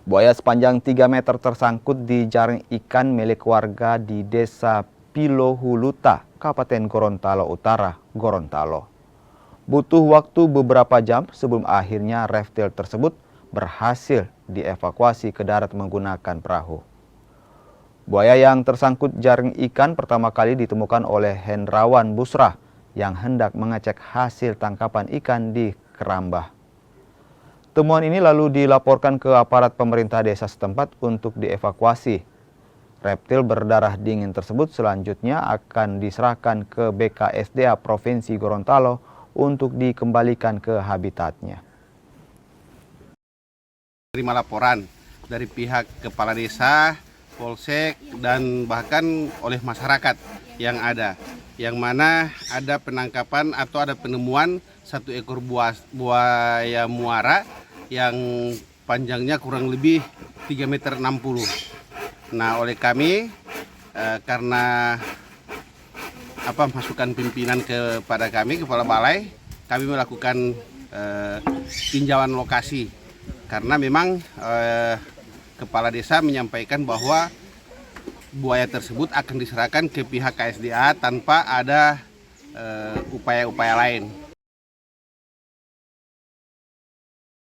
Buaya sepanjang 3 meter tersangkut di jaring ikan milik warga di Desa Pilohuluta, Kabupaten Gorontalo Utara, Gorontalo. Butuh waktu beberapa jam sebelum akhirnya reptil tersebut berhasil dievakuasi ke darat menggunakan perahu. Buaya yang tersangkut jaring ikan pertama kali ditemukan oleh Hendrawan Busrah yang hendak mengecek hasil tangkapan ikan di Kerambah. Temuan ini lalu dilaporkan ke aparat pemerintah desa setempat untuk dievakuasi. Reptil berdarah dingin tersebut selanjutnya akan diserahkan ke BKSDA Provinsi Gorontalo untuk dikembalikan ke habitatnya. Terima laporan dari pihak kepala desa, polsek, dan bahkan oleh masyarakat yang ada, yang mana ada penangkapan atau ada penemuan satu ekor buaya muara yang panjangnya kurang lebih 3,60 meter. Nah, oleh kami karena masukan pimpinan kepada kami, kepala balai, kami melakukan tinjauan lokasi karena memang kepala desa menyampaikan bahwa buaya tersebut akan diserahkan ke pihak KSDA tanpa ada upaya-upaya lain.